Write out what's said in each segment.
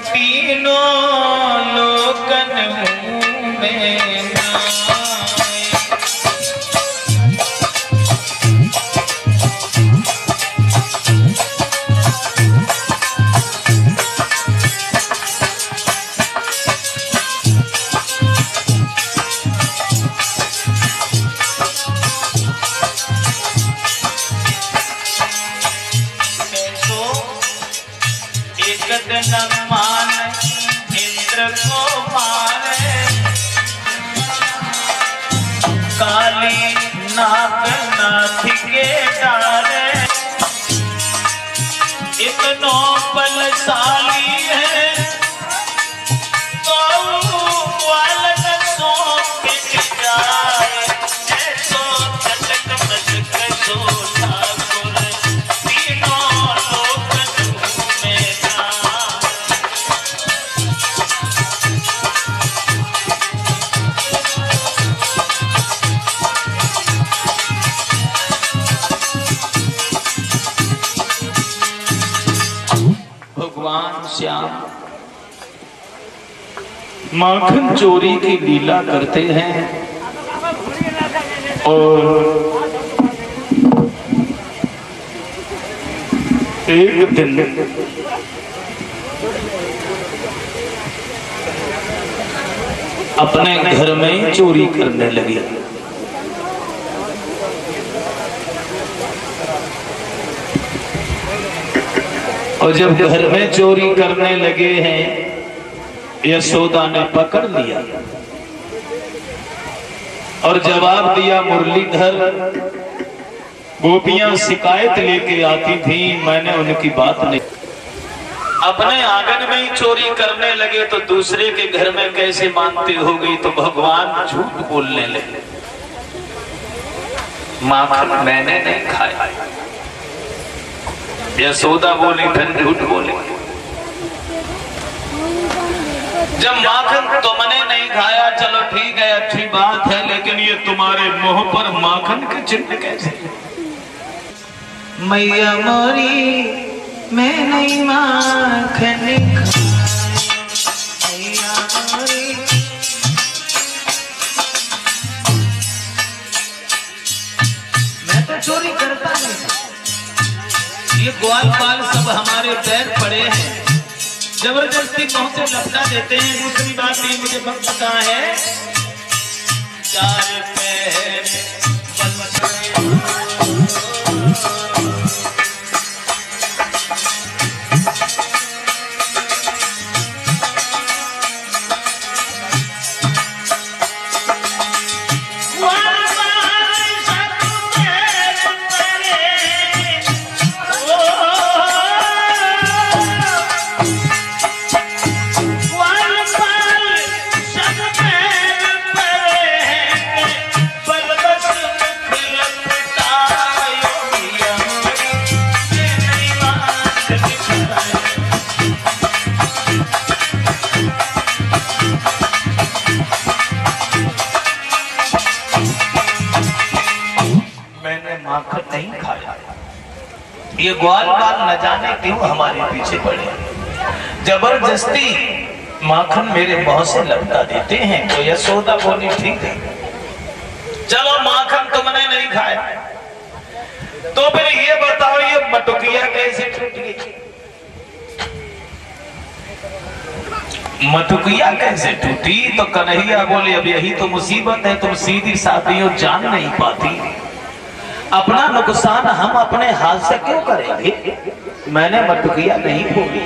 तीनों लोकन मुँह में नाए। न मान इंद्र को मारे, काली नाग नाथ के डारे, इतनो बलशाली है तो वालन सौंप के जाए। ऐसो चटक मचक सो ठाकुर तीनों लोकन में भगवान श्याम माखन चोरी की लीला करते हैं और एक दिन अपने घर में ही चोरी करने लगी। और जब घर में चोरी करने लगे हैं, यशोदा ने पकड़ लिया और जवाब दिया मुरलीधर। गोपियां शिकायत लेके आती थी, मैंने उनकी बात नहीं। अपने आंगन में ही चोरी करने लगे तो दूसरे के घर में कैसे मानते होगी? तो भगवान झूठ बोलने लगे, माखन मैंने नहीं खाया। यशोदा बोली फिर झूठ बोली, जब माखन तुमने नहीं खाया चलो ठीक है अच्छी बात है, लेकिन ये तुम्हारे मुंह पर माखन के चिन्ह कैसे? मैया मोरी मैं नहीं माखन मैया मोरी। मैं तो चोरी करता नहीं, ये ग्वाल पाल सब हमारे पैर पड़े हैं, जबरदस्ती मुंह से लपटा देते हैं। दूसरी बात ये मुझे पता है, चार पैर माखन नहीं खाया। ये ग्वाल बाल न जाने क्यों हमारे पीछे पड़े, जबरदस्ती माखन मेरे मुंह से लपटा देते हैं। तो यशोदा बोली ठीक है चलो माखन तुमने नहीं खाया, तो फिर ये बताओ ये मटुकिया कैसे टूट गई? मटुकिया कैसे टूटी? तो कन्हैया बोले अब यही तो मुसीबत है, तुम सीधी सादियों जान नहीं पाती। अपना नुकसान हम अपने हाथ से क्यों करेंगे? मैंने मटुकिया नहीं खोली।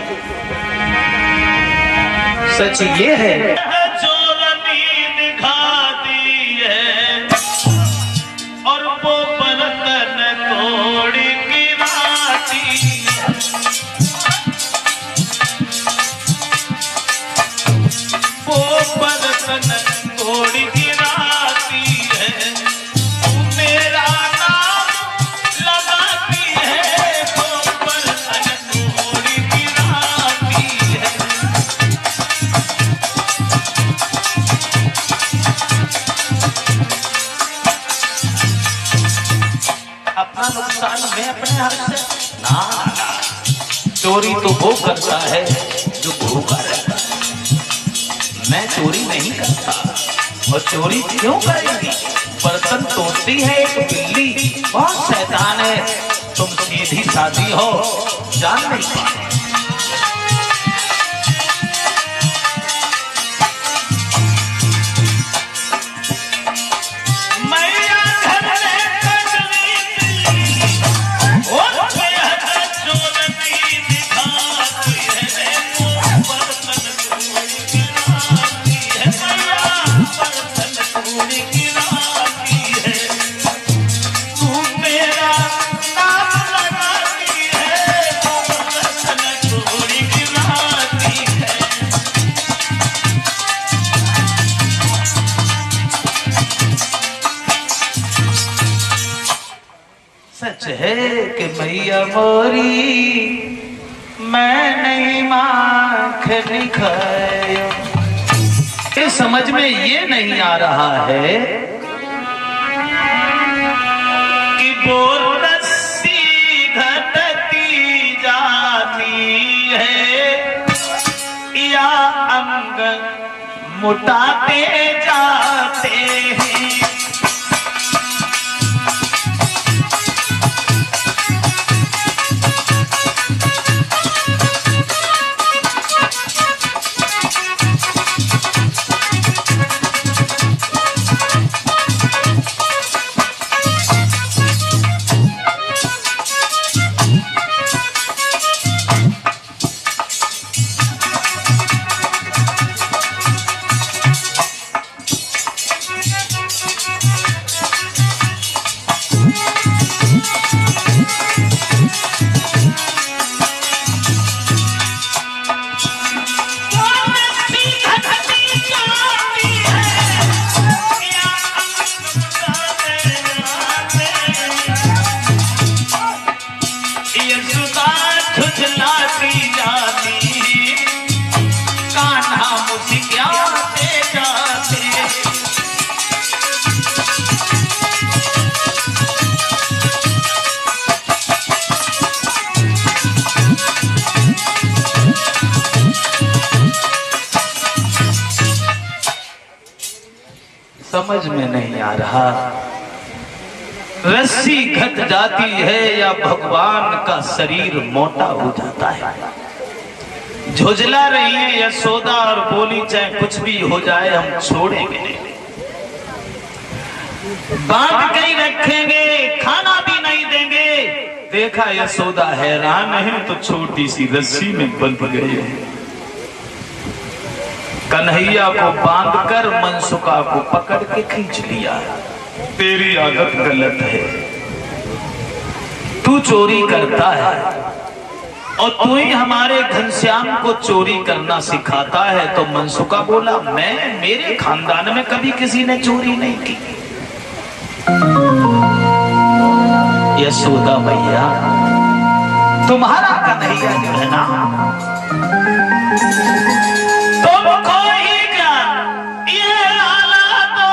सच ये है जो रमीन दिखाती है और वो बर्तन तोड़ गिराती है, वो बर्तन तोड़ गिराती है, मेरा नुकसान मैं अपने हाथ से ना। चोरी तो वो करता है जो भूखा रहता है। मैं चोरी नहीं करता। और चोरी क्यों करेगी? बर्तन तोड़ती है एक बिल्ली, बहुत शैतान है। तुम सीधी सादी हो, जान नहीं पाए। सच है कि मैया मोरी मैं नहीं माखन खाया। ये समझ में ये नहीं आ रहा है कि वो रस्सी घटती जाती है या अंग मुटाते जाते हैं। समझ में नहीं आ रहा, रस्सी घट जाती है या भगवान का शरीर मोटा हो जाता है। झुझला रही है यशोदा और बोली चाहे कुछ भी हो जाए हम छोड़ेंगे नहीं, बांध के ही रखेंगे, खाना भी नहीं देंगे। देखा यशोदा हैरान है तो छोटी सी रस्सी में बंध गए। कन्हैया को बांधकर मनसुका को पकड़ के खींच लिया। तेरी आदत गलत है, तू चोरी करता है और तू ही हमारे घनश्याम को चोरी करना सिखाता है। तो मनसुका बोला मैं, मेरे खानदान में कभी किसी ने चोरी नहीं की। यशोदा मैया तुम्हारा कन्हैया जो है ना, तुमको ही क्या ये लाला तो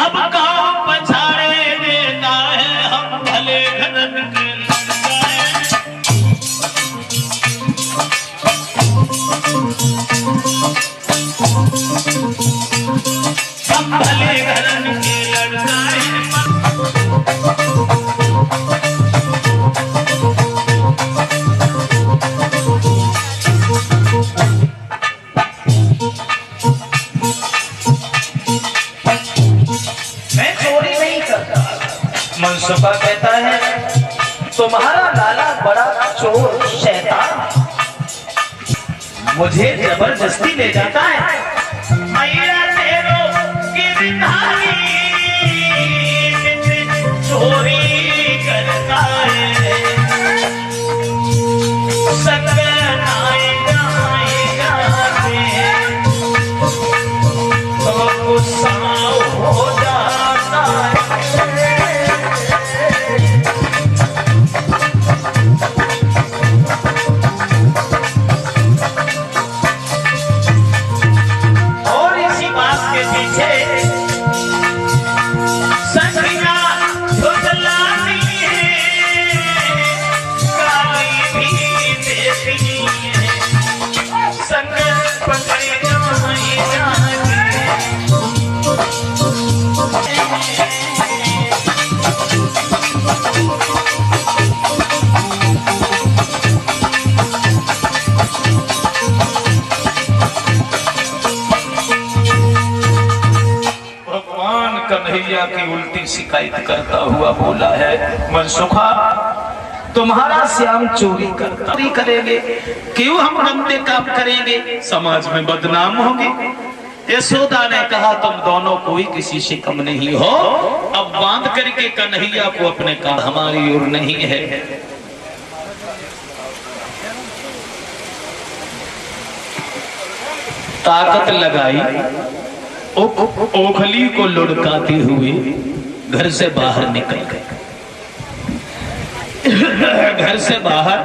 अब गाँव पछाड़े देता है। हम भले घरन के हम भले घरन के लड़का है। मनसुका कहता है तुम्हारा लाला बड़ा चोर शैतान मुझे जबरदस्ती ले जाता है। मैया तेरो गिरधारी चोरी करता है। सकनाई जाए तो गुस्सा हो जाता है। पीछे संधिया उल्टी शिकायत करता हुआ बोला है, मनसुखा तुम्हारा श्याम चोरी करेंगे, क्यों हम गंदे काम करेंगे, समाज में बदनाम होंगे। यशोदा ने कहा तुम दोनों कोई किसी से कम नहीं हो, अब बांध करके कन्हैया को अपने काम, हमारी ओर नहीं है। ताकत लगाई, ओखली को लुढ़काते हुए घर से बाहर निकल गए। घर से बाहर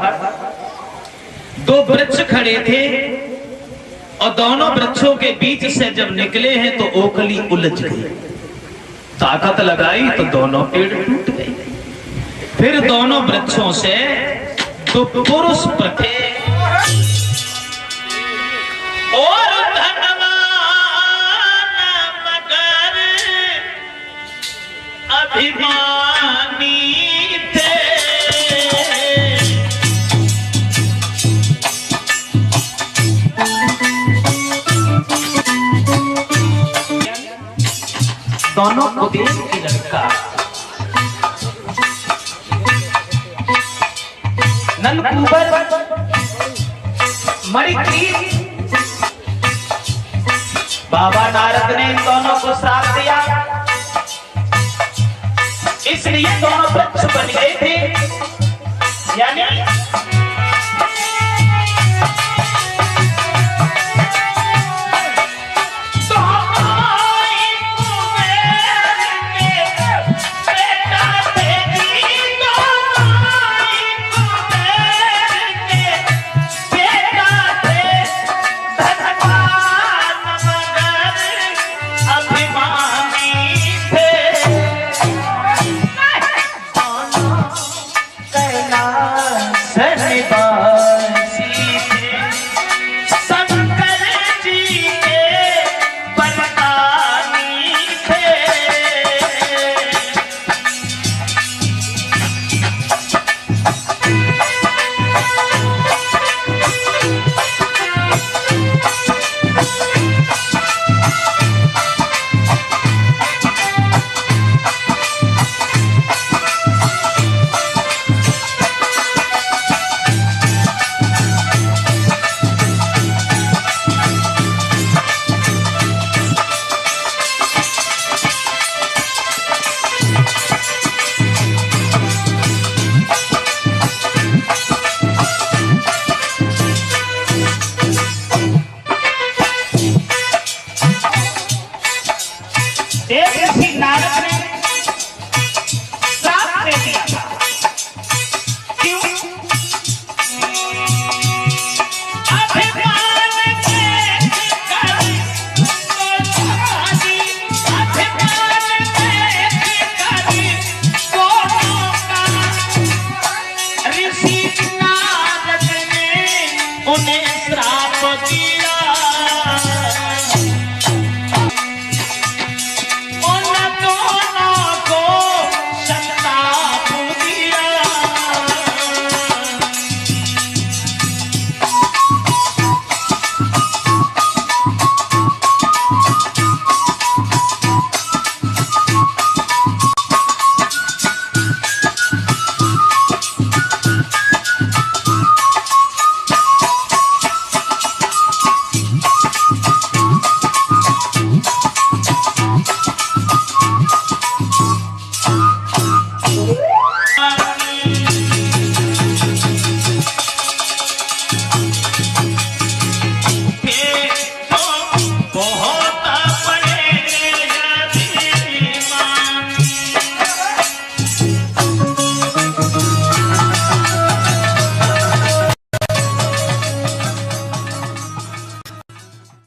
दो वृक्ष खड़े थे और दोनों वृक्षों के बीच से जब निकले हैं तो ओखली उलझ गई। ताकत लगाई तो दोनों पेड़ टूट गए। फिर दोनों वृक्षों से दो पुरुष प्रथे और धनवान मगर अभिमानी थे। दोनों कुबेर की लड़का नलकूबर मणिग्रीव, बाबा नारद ने इन दोनों को श्राप दिया, इसलिए दोनों वृक्ष बन गए थे। यानी नारद ने श्राप दे दिया था। क्यों? अभिमान के करी अभिमान के करी दोनों का ऋषि नारद ने उन्हें श्राप दिया।